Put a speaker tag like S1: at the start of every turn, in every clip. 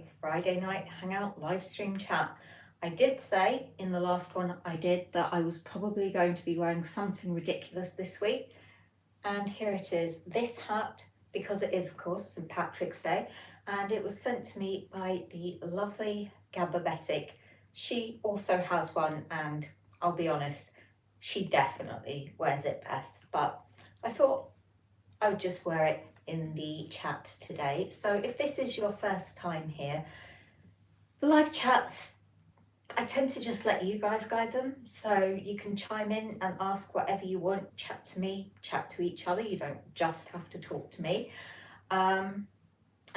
S1: my Friday night Hangout live stream chat. I did say in the last one I did that I was probably going to be wearing something ridiculous this week, and here it is. This hat, because it is of course St Patrick's Day, and it was sent to me by the lovely Gababetic. She also has one, and I'll be honest, she definitely wears it best, but I thought I would just wear it in the chat today. So if this is your first time here, the live chats, I tend to just let you guys guide them, so you can chime in and ask whatever you want, chat to me, chat to each other. You don't just have to talk to me. And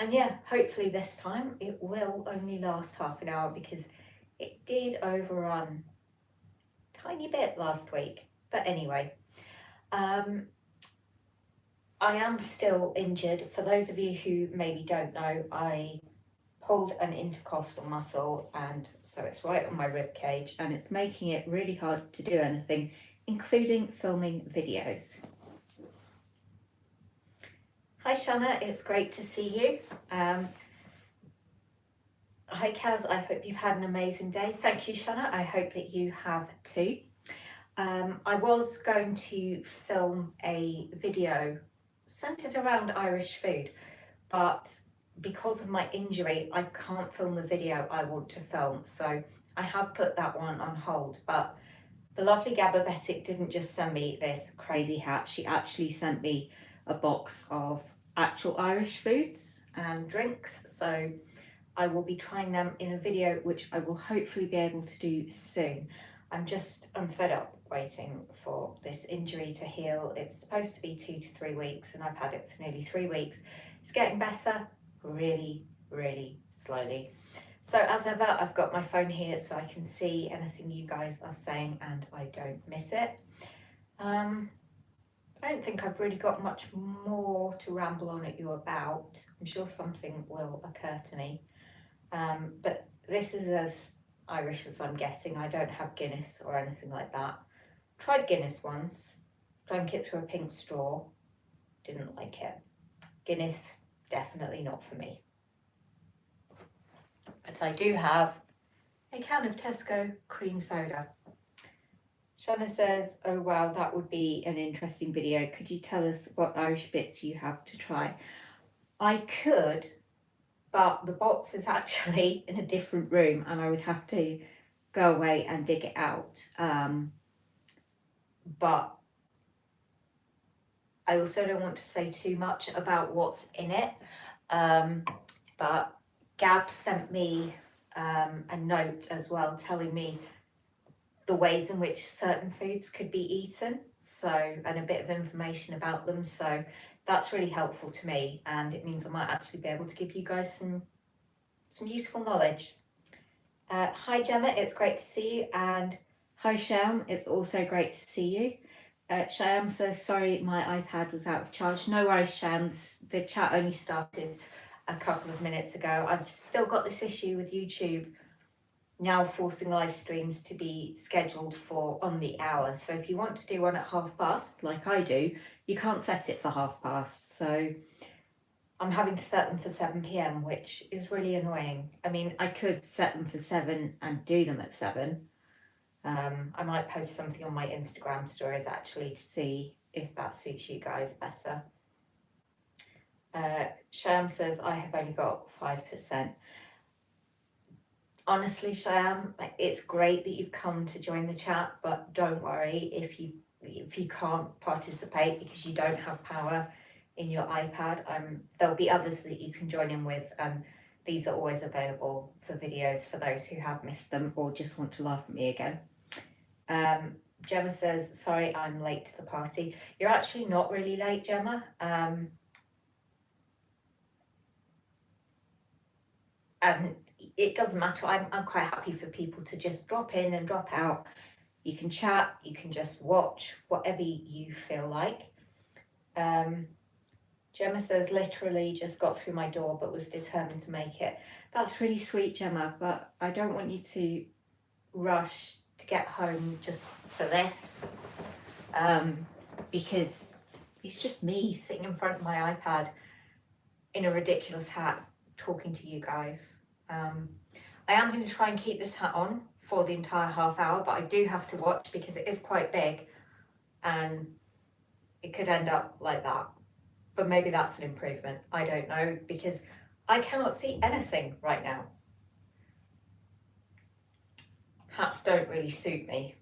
S1: yeah, hopefully this time it will only last half an hour, because it did overrun a tiny bit last week. But anyway, I am still injured. For those of you who maybe don't know, I pulled an intercostal muscle, and so it's right on my rib cage, and it's making it really hard to do anything, including filming videos. Hi Shanna, it's great to see you. Hi Kaz, I hope you've had an amazing day. Thank you Shanna, I hope that you have too. I was going to film a video centered around Irish food, but because of my injury, I can't film the video I want to film, so I have put that one on hold. But the lovely Gababetic didn't just send me this crazy hat, she actually sent me a box of actual Irish foods and drinks, so I will be trying them in a video, which I will hopefully be able to do soon. I'm fed up waiting for this injury to heal. It's supposed to be 2 to 3 weeks, and I've had it for nearly 3 weeks. It's getting better really, really slowly. So as ever, I've got my phone here so I can see anything you guys are saying and I don't miss it. I don't think I've really got much more to ramble on at you about. I'm sure something will occur to me. But this is as Irish as I'm getting. I don't have Guinness or anything like that. Tried Guinness once, drank it through a pink straw, didn't like it. Guinness, definitely not for me. But I do have a can of Tesco cream soda. Shanna says, oh wow, that would be an interesting video. Could you tell us what Irish bits you have to try? I could, but the box is actually in a different room and I would have to go away and dig it out. But I also don't want to say too much about what's in it. But Gab sent me a note as well telling me the ways in which certain foods could be eaten, so, and a bit of information about them, so that's really helpful to me, and it means I might actually be able to give you guys some useful knowledge. Hi Gemma, it's great to see you, and hi Sham, it's also great to see you. Sham says, sorry, my iPad was out of charge. No worries Sham, the chat only started a couple of minutes ago. I've still got this issue with YouTube now forcing live streams to be scheduled for on the hour. So if you want to do one at past, like I do, you can't set it for past. So I'm having to set them for 7 p.m, which is really annoying. I mean, I could set them for 7 and do them at 7. I might post something on my Instagram stories actually to see if that suits you guys better. Sham says, I have only got 5%. Honestly, Sham, it's great that you've come to join the chat, but don't worry if you can't participate because you don't have power in your iPad. There'll be others that you can join in with, and these are always available for videos for those who have missed them or just want to laugh at me again. Gemma says, sorry, I'm late to the party. You're actually not really late, Gemma. It doesn't matter. I'm quite happy for people to just drop in and drop out. You can chat, you can just watch, whatever you feel like. Gemma says, literally just got through my door but was determined to make it. That's really sweet, Gemma, but I don't want you to rush to get home just for this, because it's just me sitting in front of my iPad in a ridiculous hat talking to you guys. I am going to try and keep this hat on for the entire half hour, but I do have to watch because it is quite big and it could end up like that. But maybe that's an improvement. I don't know, because I cannot see anything right now. Hats don't really suit me.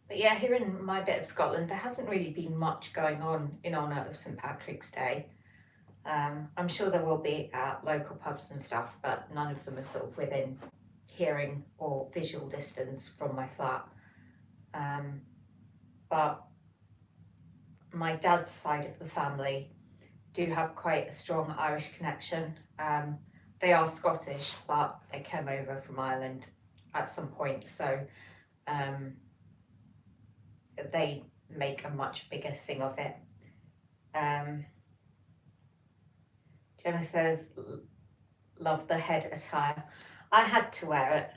S1: But yeah, here in my bit of Scotland, there hasn't really been much going on in honour of St Patrick's Day. I'm sure there will be at local pubs and stuff, but none of them are sort of within hearing or visual distance from my flat. But my dad's side of the family do have quite a strong Irish connection. They are Scottish, but they came over from Ireland at some point, so they make a much bigger thing of it. Gemma says, love the head attire. I had to wear it,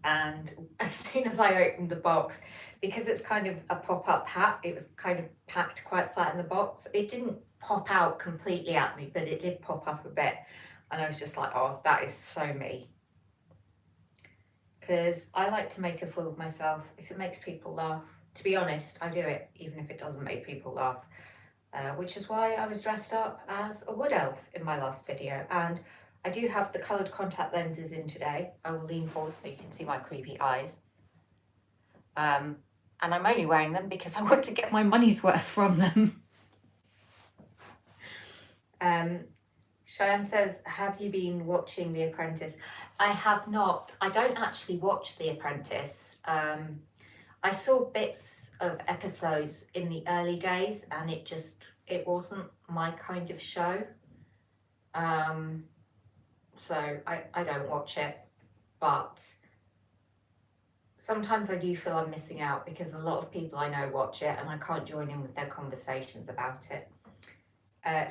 S1: and as soon as I opened the box, because it's kind of a pop-up hat, it was kind of packed quite flat in the box. It didn't pop out completely at me, but it did pop up a bit, and I was just like, oh, that is so me. Because I like to make a fool of myself if it makes people laugh. To be honest, I do it even if it doesn't make people laugh, which is why I was dressed up as a wood elf in my last video. And I do have the coloured contact lenses in today. I will lean forward so you can see my creepy eyes. And I'm only wearing them because I want to get my money's worth from them. Cheyenne says, have you been watching The Apprentice? I have not. I don't actually watch The Apprentice. I saw bits of episodes in the early days and it wasn't my kind of show. So I don't watch it, but sometimes I do feel I'm missing out because a lot of people I know watch it and I can't join in with their conversations about it.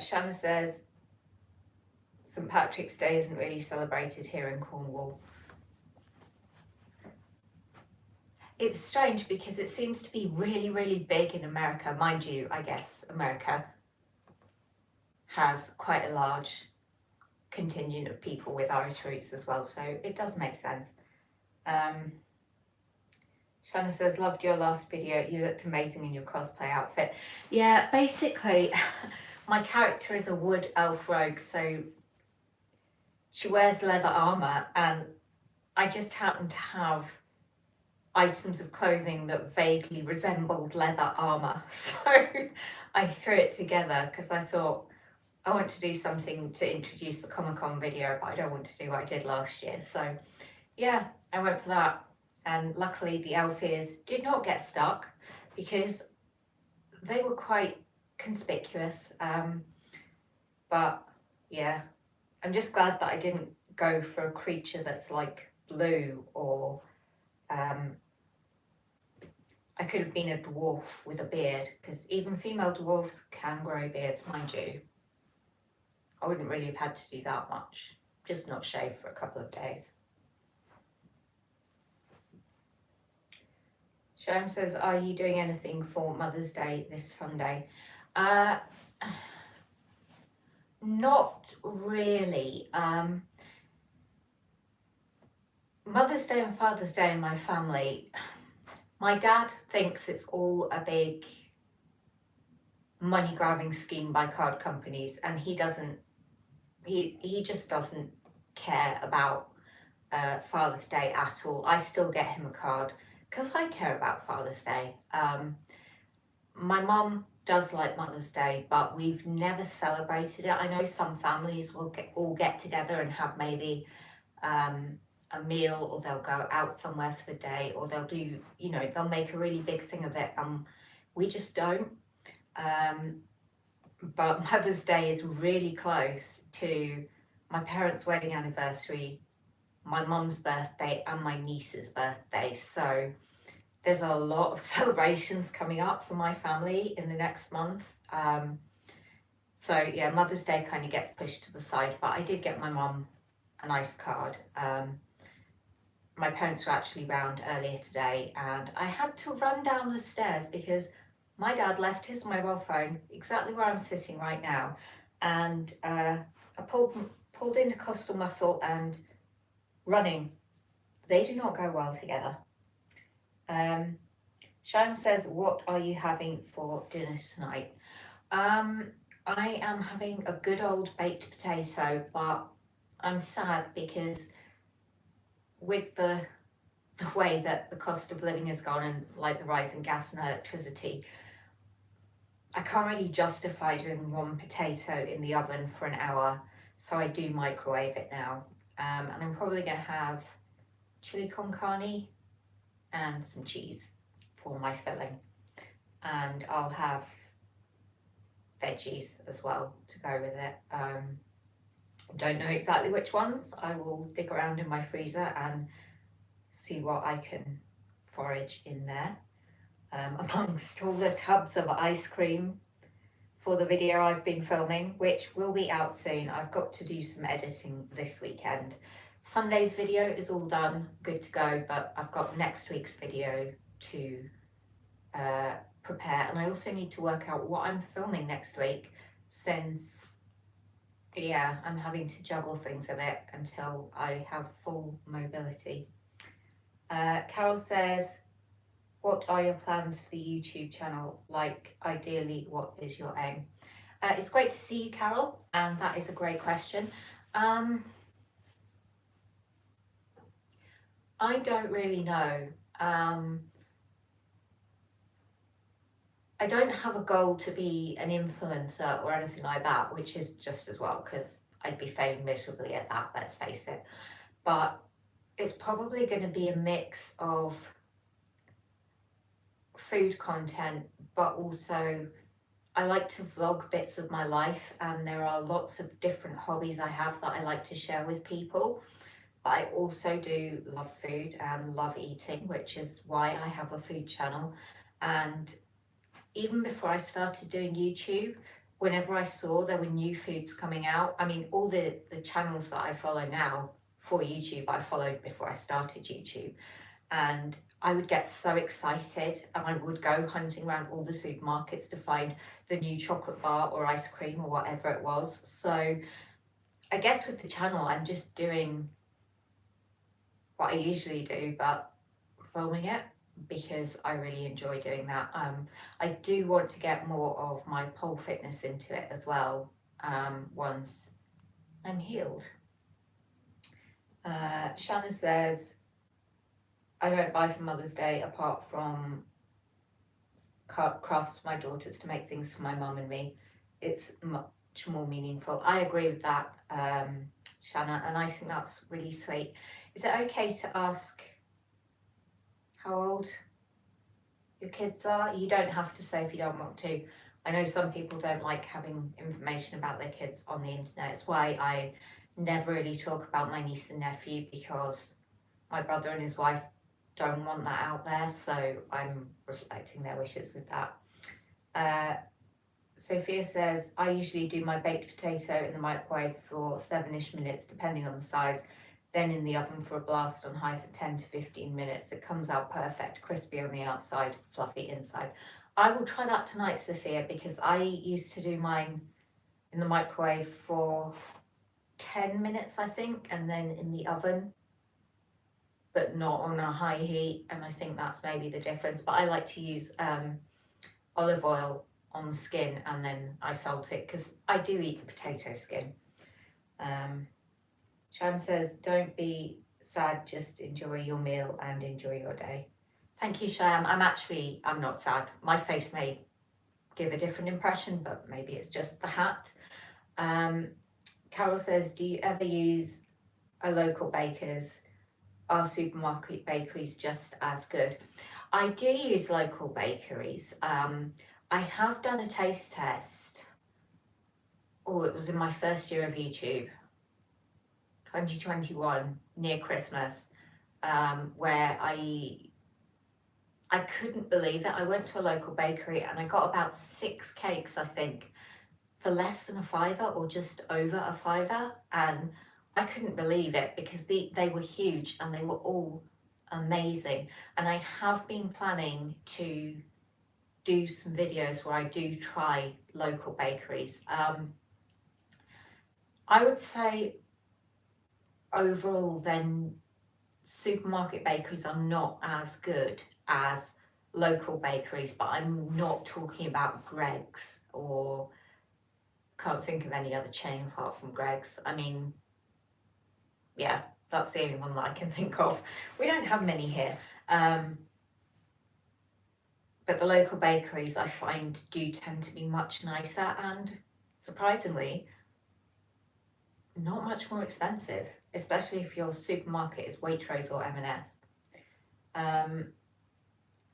S1: Shanna says, St Patrick's Day isn't really celebrated here in Cornwall. It's strange because it seems to be really, really big in America. Mind you, I guess America has quite a large contingent of people with Irish roots as well, so it does make sense. Shanna says, loved your last video, you looked amazing in your cosplay outfit. Yeah, basically, my character is a wood elf rogue, so she wears leather armour, and I just happen to have items of clothing that vaguely resembled leather armour. So I threw it together because I thought I want to do something to introduce the Comic-Con video, but I don't want to do what I did last year. So yeah, I went for that. And luckily the elf ears did not get stuck because they were quite conspicuous. But yeah, I'm just glad that I didn't go for a creature that's like blue or I could have been a dwarf with a beard, because even female dwarfs can grow beards, mind you. I wouldn't really have had to do that much, just not shave for a couple of days. Shem says, are you doing anything for Mother's Day this Sunday? Not really. Mother's Day and Father's Day in my family, my dad thinks it's all a big money grabbing scheme by card companies, and he just doesn't care about Father's Day at all. I still get him a card because I care about Father's Day. My mum does like Mother's Day, but we've never celebrated it. I know some families will all get together and have maybe a meal, or they'll go out somewhere for the day, or they'll do, they'll make a really big thing of it. We just don't. But Mother's Day is really close to my parents' wedding anniversary, my mum's birthday, and my niece's birthday. So there's a lot of celebrations coming up for my family in the next month. So yeah, Mother's Day kind of gets pushed to the side, but I did get my mum a nice card. My parents were actually round earlier today, and I had to run down the stairs because my dad left his mobile phone exactly where I'm sitting right now, and I pulled into Coastal Muscle and running. They do not go well together. Sharon says, what are you having for dinner tonight? I am having a good old baked potato, but I'm sad because with the way that the cost of living has gone and like the rise in gas and electricity, I can't really justify doing one potato in the oven for an hour, so I do microwave it now. And I'm probably going to have chili con carne and some cheese for my filling. And I'll have veggies as well to go with it. Don't know exactly which ones. I will dig around in my freezer and see what I can forage in there. Amongst all the tubs of ice cream for the video I've been filming, which will be out soon. I've got to do some editing this weekend. Sunday's video is all done, good to go, but I've got next week's video to prepare, and I also need to work out what I'm filming next week, since I'm having to juggle things a bit until I have full mobility. Carol says, what are your plans for the YouTube channel? Like, ideally, what is your aim? It's great to see you, Carol, and that is a great question. I don't really know. I don't have a goal to be an influencer or anything like that, which is just as well, because I'd be failing miserably at that, let's face it. But it's probably going to be a mix of food content, but also I like to vlog bits of my life, and there are lots of different hobbies I have that I like to share with people. But I also do love food and love eating, which is why I have a food channel. And even before I started doing YouTube, whenever I saw there were new foods coming out, I mean, all the channels that I follow now for YouTube, I followed before I started YouTube. And I would get so excited, and I would go hunting around all the supermarkets to find the new chocolate bar or ice cream or whatever it was. So I guess with the channel, I'm just doing what I usually do, but filming it, because I really enjoy doing that. I do want to get more of my pole fitness into it as well, once I'm healed. Shanna says, I don't buy for Mother's Day apart from crafts for my daughters to make things for my mum and me. It's much more meaningful. I agree with that, Shanna, and I think that's really sweet. Is it okay to ask how old your kids are? You don't have to say if you don't want to. I know some people don't like having information about their kids on the internet. It's why I never really talk about my niece and nephew, because my brother and his wife don't want that out there, so I'm respecting their wishes with that. Sophia says, I usually do my baked potato in the microwave for 7-ish minutes, depending on the size, then in the oven for a blast on high for 10 to 15 minutes. It comes out perfect, crispy on the outside, fluffy inside. I will try that tonight, Sophia, because I used to do mine in the microwave for 10 minutes, I think, and then in the oven, but not on a high heat, and I think that's maybe the difference. But I like to use olive oil on the skin, and then I salt it, because I do eat the potato skin. Sham says, don't be sad, just enjoy your meal and enjoy your day. Thank you, Sham. I'm not sad. My face may give a different impression, but maybe it's just the hat. Carol says, do you ever use a local baker's? Are supermarket bakeries just as good? I do use local bakeries. I have done a taste test. Oh, it was in my first year of YouTube, 2021, near Christmas, where I couldn't believe it. I went to a local bakery and I got about 6 cakes, I think, for less than a fiver or just over a fiver, and I couldn't believe it, because they were huge and they were all amazing. And I have been planning to do some videos where I do try local bakeries. I would say overall then supermarket bakeries are not as good as local bakeries, but I'm not talking about Greggs, or can't think of any other chain apart from Greggs. I mean, yeah, that's the only one that I can think of. We don't have many here. But the local bakeries I find do tend to be much nicer and, surprisingly, not much more expensive, especially if your supermarket is Waitrose or M&S.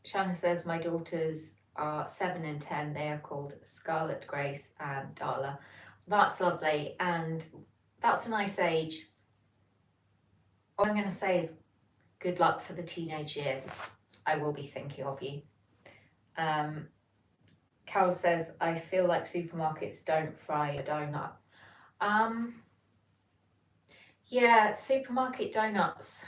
S1: Shannon says my daughters are 7 and 10. They are called Scarlet, Grace and Darla. That's lovely, and that's a nice age. All I'm going to say is good luck for the teenage years. I will be thinking of you. Carol says, I feel like supermarkets don't fry a donut. Yeah, supermarket donuts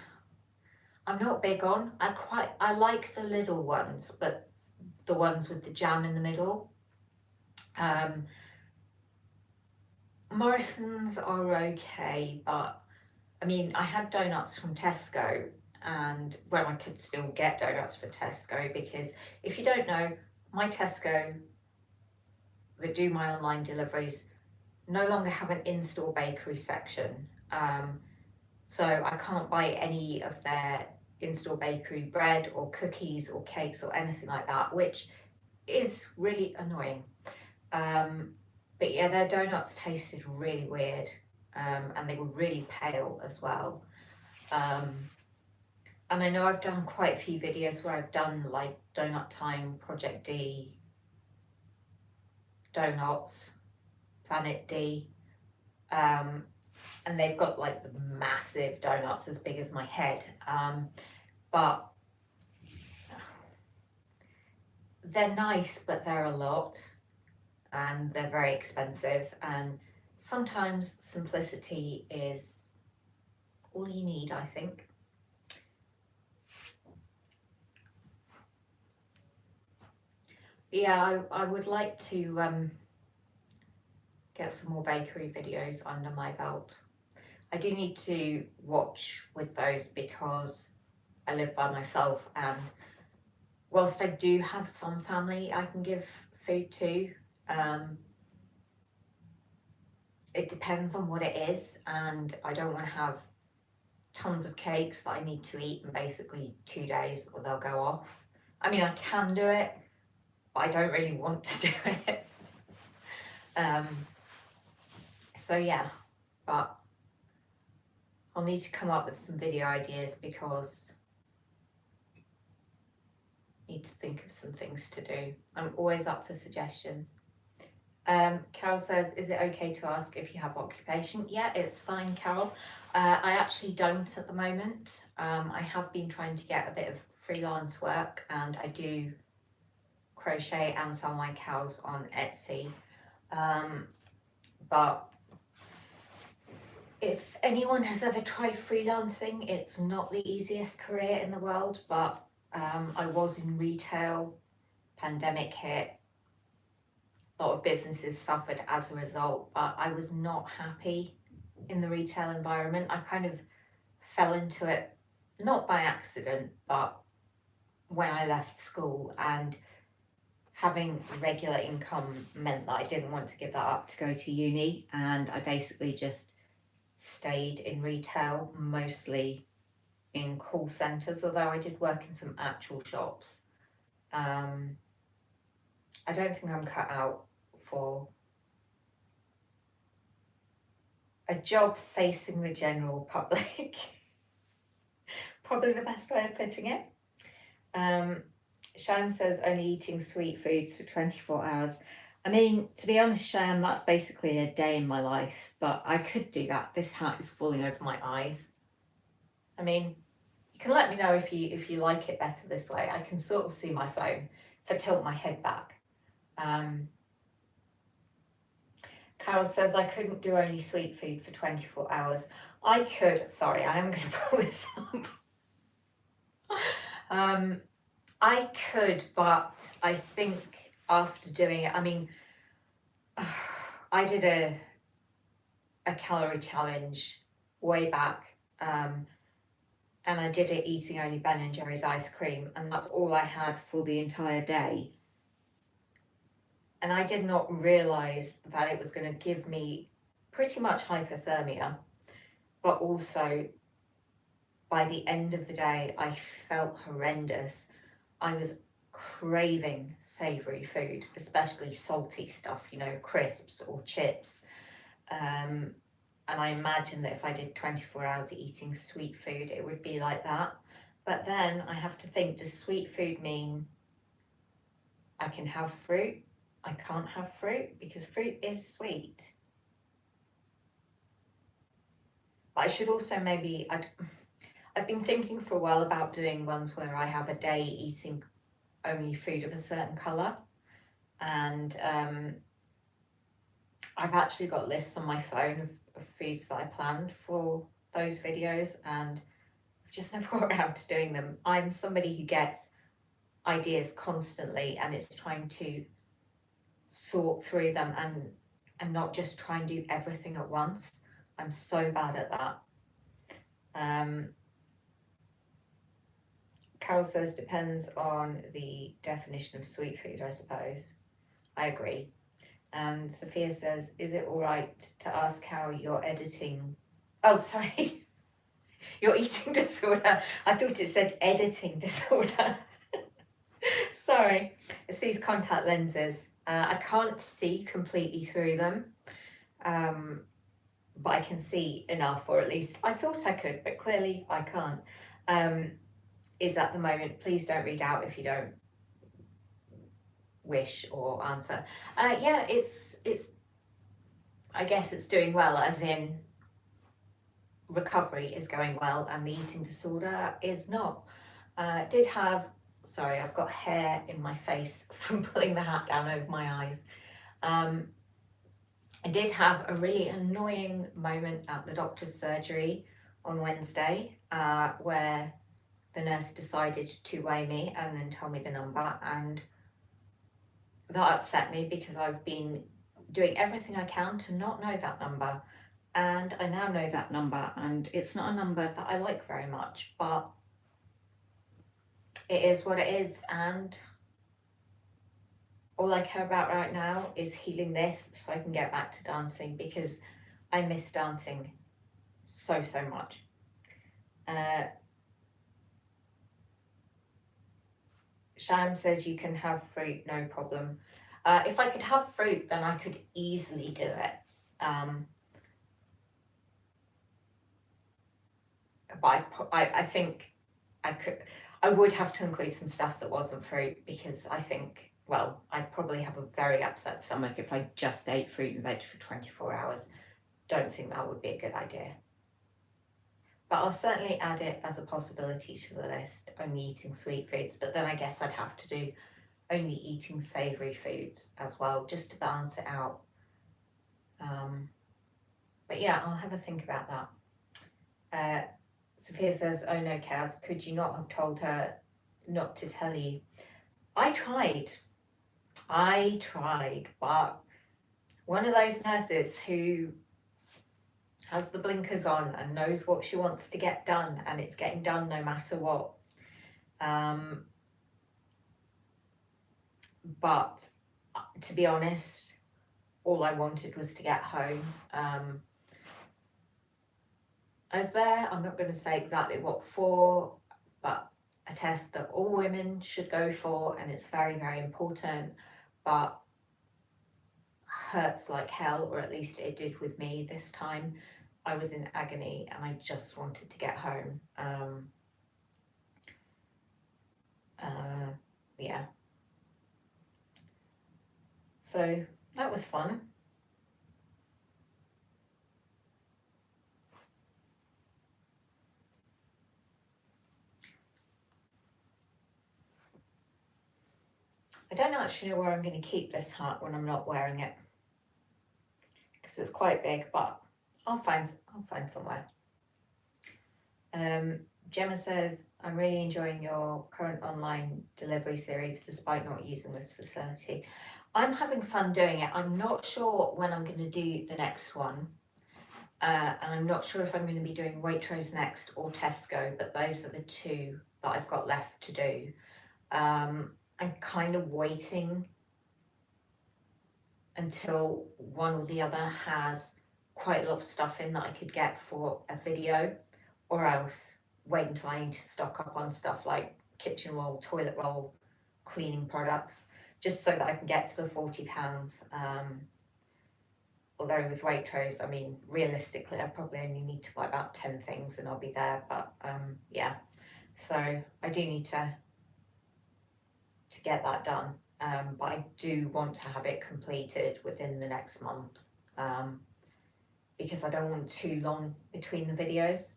S1: I'm not big on. I like the little ones, but the ones with the jam in the middle. Morrison's are okay, but I mean, I had donuts from Tesco, and when I could still get donuts for Tesco, because if you don't know, my Tesco that do my online deliveries no longer have an in-store bakery section. So I can't buy any of their in-store bakery bread or cookies or cakes or anything like that, which is really annoying. But yeah, their donuts tasted really weird, and they were really pale as well. And I know I've done quite a few videos where I've done like Donut Time, Project D, Donuts, Planet D, and they've got like the massive donuts as big as my head, but they're nice, but they're a lot, and they're very expensive, and sometimes simplicity is all you need, I think. Yeah, I would like to get some more bakery videos under my belt. I do need to watch with those because I live by myself, and whilst I do have some family I can give food to, it depends on what it is, and I don't want to have tons of cakes that I need to eat in basically 2 days or they'll go off. I mean, I can do it, but I don't really want to do it. So yeah, but I'll need to come up with some video ideas because I need to think of some things to do. I'm always up for suggestions. Carol says, is it okay to ask if you have occupation? Yeah, it's fine, Carol. I actually don't at the moment. I have been trying to get a bit of freelance work, and I do crochet and sell my cows on Etsy. But if anyone has ever tried freelancing, it's not the easiest career in the world, but I was in retail, pandemic hit, a lot of businesses suffered as a result, but I was not happy in the retail environment. I kind of fell into it, not by accident, but when I left school, and having regular income meant that I didn't want to give that up to go to uni, and I basically just stayed in retail, mostly in call centres, although I did work in some actual shops. I don't think I'm cut out for a job facing the general public. Probably the best way of putting it. Sham says only eating sweet foods for 24 hours. I mean, to be honest, Sham, that's basically a day in my life, but I could do that. This hat is falling over my eyes. I mean, you can let me know if you like it better this way. I can sort of see my phone if I tilt my head back. Carol says I couldn't do only sweet food for 24 hours. I could, sorry, I am going to pull this up. I could, but I think after doing it, I mean, I did a calorie challenge way back, and I did it eating only Ben and Jerry's ice cream, and that's all I had for the entire day. And I did not realise that it was going to give me pretty much hypothermia, but also by the end of the day, I felt horrendous. I was craving savoury food, especially salty stuff, you know, crisps or chips. And I imagine that if I did 24 hours eating sweet food, it would be like that. But then I have to think, does sweet food mean I can have fruit? I can't have fruit because fruit is sweet. But I should also maybe, I've been thinking for a while about doing ones where I have a day eating only food of a certain colour. And I've actually got lists on my phone of foods that I planned for those videos, and I've just never got around to doing them. I'm somebody who gets ideas constantly and is trying to sort through them and not just try and do everything at once. I'm so bad at that. Carol says depends on the definition of sweet food, I suppose. I agree. And Sophia says, is it all right to ask how you're editing? Oh, sorry. Your eating disorder. I thought it said editing disorder. Sorry. It's these contact lenses. I can't see completely through them, but I can see enough, or at least I thought I could, but clearly I can't. Is at the moment. Please don't read out if you don't wish or answer. Yeah, it's I guess it's doing well, as in recovery is going well and the eating disorder is not. Did have, sorry, I've got hair in my face from pulling the hat down over my eyes. I did have a really annoying moment at the doctor's surgery on Wednesday, where the nurse decided to weigh me and then tell me the number, and that upset me because I've been doing everything I can to not know that number, and I now know that number, and it's not a number that I like very much, but it is what it is, and all I care about right now is healing this so I can get back to dancing, because I miss dancing so much. Sham says you can have fruit, no problem. If I could have fruit, then I could easily do it. But I think I would have to include some stuff that wasn't fruit, because I think, well, I'd probably have a very upset stomach if I just ate fruit and veg for 24 hours. Don't think that would be a good idea. But I'll certainly add it as a possibility to the list, only eating sweet foods, but then I guess I'd have to do only eating savoury foods as well, just to balance it out. But yeah, I'll have a think about that. Sophia says, oh no, Kaz, could you not have told her not to tell you? I tried, but one of those nurses who has the blinkers on and knows what she wants to get done, and it's getting done no matter what. But to be honest, all I wanted was to get home. I was there, I'm not going to say exactly what for, but a test that all women should go for, and it's very important, but hurts like hell, or at least it did with me this time. I was in agony and I just wanted to get home. Yeah. So that was fun. I don't actually know where I'm going to keep this hat when I'm not wearing it, because it's quite big, but I'll find somewhere. Gemma says, I'm really enjoying your current online delivery series despite not using this facility. I'm having fun doing it. I'm not sure when I'm going to do the next one. And I'm not sure if I'm going to be doing Waitrose next or Tesco, but those are the two that I've got left to do. I'm kind of waiting until one or the other has quite a lot of stuff in that I could get for a video, or else wait until I need to stock up on stuff like kitchen roll, toilet roll, cleaning products, just so that I can get to the £40. Although with Waitrose, I mean, realistically, I probably only need to buy about 10 things and I'll be there, but yeah. So I do need to get that done, but I do want to have it completed within the next month, because I don't want too long between the videos.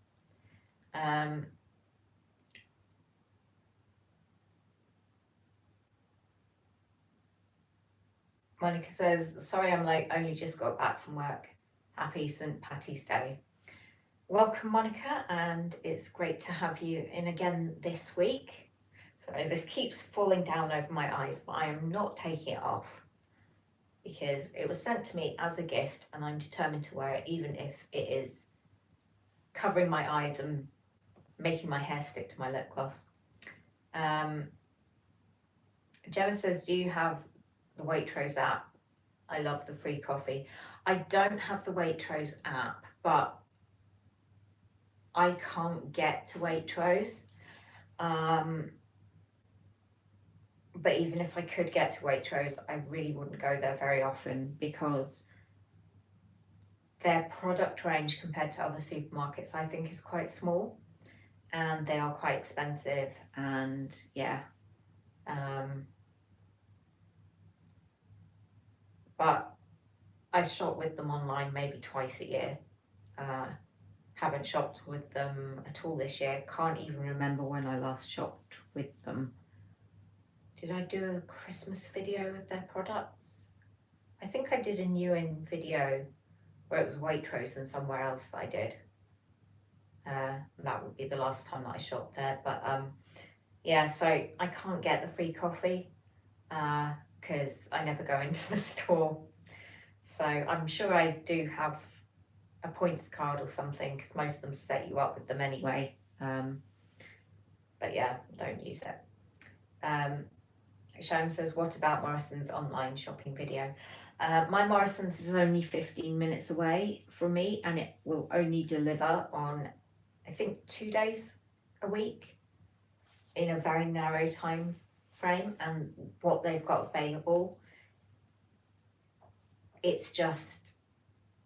S1: Monica says, sorry I'm late, only just got back from work. Happy St. Patty's Day. Welcome, Monica, and it's great to have you in again this week. Sorry, this keeps falling down over my eyes, but I am not taking it off because it was sent to me as a gift and I'm determined to wear it even if it is covering my eyes and making my hair stick to my lip gloss. Gemma says, do you have the Waitrose app? I love the free coffee. I don't have the Waitrose app, but I can't get to Waitrose. But even if I could get to Waitrose, I really wouldn't go there very often because their product range compared to other supermarkets, I think, is quite small and they are quite expensive, and yeah. But I shop with them online maybe twice a year. Haven't shopped with them at all this year. Can't even remember when I last shopped with them. Did I do a Christmas video with their products? I think I did a new in video where it was Waitrose and somewhere else that I did. That would be the last time that I shopped there. But yeah, so I can't get the free coffee because I never go into the store. So I'm sure I do have a points card or something because most of them set you up with them anyway. But yeah, don't use it. Sham says, what about Morrison's online shopping video? My Morrison's is only 15 minutes away from me and it will only deliver on, I think, 2 days a week in a very narrow time frame, and what they've got available, it's just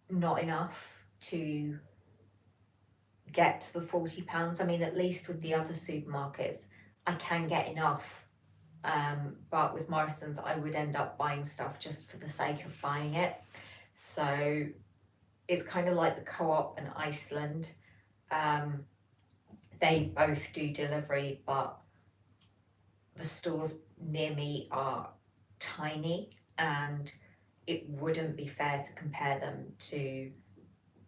S1: not enough to get to the £40. I mean, at least with the other supermarkets, I can get enough. But with Morrison's, I would end up buying stuff just for the sake of buying it. So it's kind of like the Co-op in Iceland. They both do delivery, but the stores near me are tiny and it wouldn't be fair to compare them to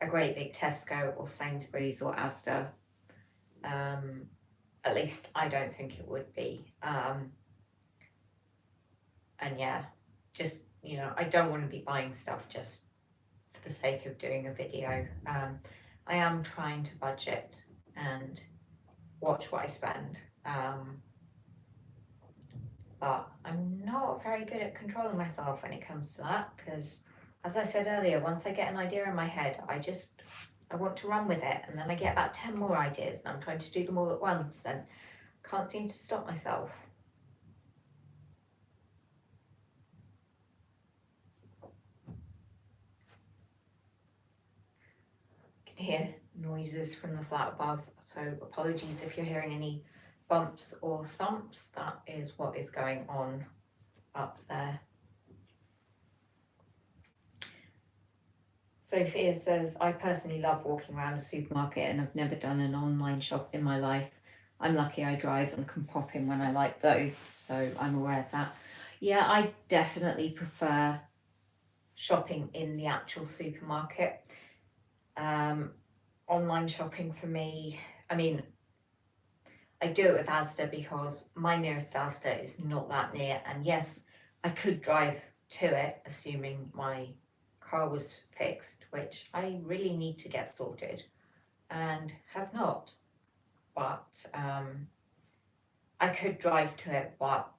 S1: a great big Tesco or Sainsbury's or Asda. At least I don't think it would be. And yeah, just, you know, I don't want to be buying stuff just for the sake of doing a video. I am trying to budget and watch what I spend. But I'm not very good at controlling myself when it comes to that because, as I said earlier, once I get an idea in my head, I want to run with it, and then I get about 10 more ideas and I'm trying to do them all at once and can't seem to stop myself. Hear noises from the flat above, so apologies if you're hearing any bumps or thumps. That is what is going on up there. Sophia says, I personally love walking around a supermarket and I've never done an online shop in my life. I'm lucky I drive and can pop in when I like though, so I'm aware of that. Yeah, I definitely prefer shopping in the actual supermarket. Online shopping for me, I mean, I do it with Asda because my nearest Asda is not that near, and yes, I could drive to it, assuming my car was fixed, which I really need to get sorted and have not. But I could drive to it, but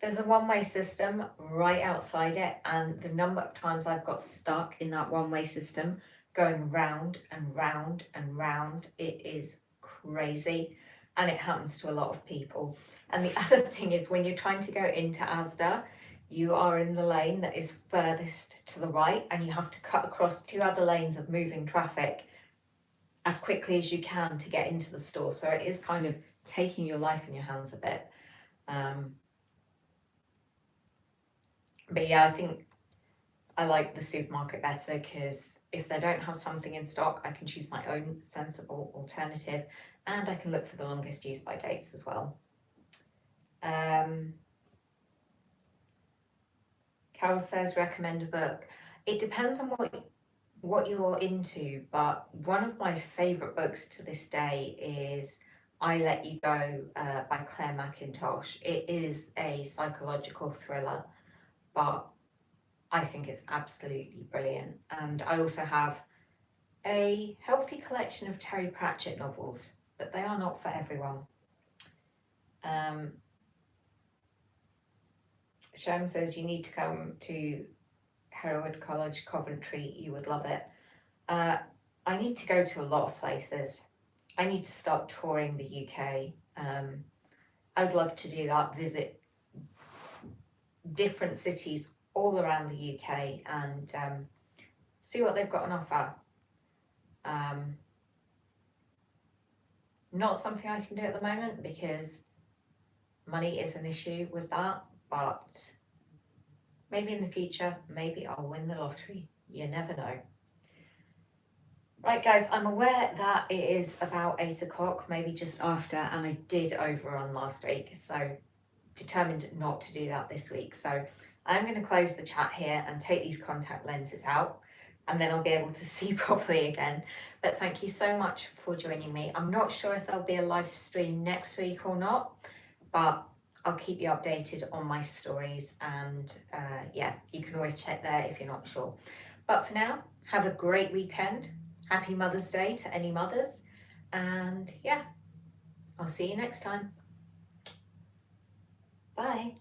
S1: there's a one-way system right outside it, and the number of times I've got stuck in that one-way system going round and round and round, it is crazy, and it happens to a lot of people. And the other thing is, when you're trying to go into Asda, you are in the lane that is furthest to the right, and you have to cut across two other lanes of moving traffic as quickly as you can to get into the store. So it is kind of taking your life in your hands a bit. But yeah, I think I like the supermarket better because if they don't have something in stock, I can choose my own sensible alternative, and I can look for the longest use by dates as well. Carol says, recommend a book. It depends on what you're into, but one of my favourite books to this day is I Let You Go by Claire McIntosh. It is a psychological thriller, but I think it's absolutely brilliant. And I also have a healthy collection of Terry Pratchett novels, but they are not for everyone. Shem says, you need to come to Hereward College, Coventry, you would love it. I need to go to a lot of places. I need to start touring the UK. I would love to do that, visit different cities all around the UK and see what they've got on offer. Not something I can do at the moment because money is an issue with that, but maybe in the future, maybe I'll win the lottery. You never know. Right guys, I'm aware that it is about 8 o'clock, maybe just after, and I did overrun last week, so determined not to do that this week. So I'm going to close the chat here and take these contact lenses out, and then I'll be able to see properly again. But thank you so much for joining me. I'm not sure if there'll be a live stream next week or not, but I'll keep you updated on my stories, and yeah, you can always check there if you're not sure. But for now, have a great weekend. Happy Mother's Day to any mothers, and yeah, I'll see you next time. Bye.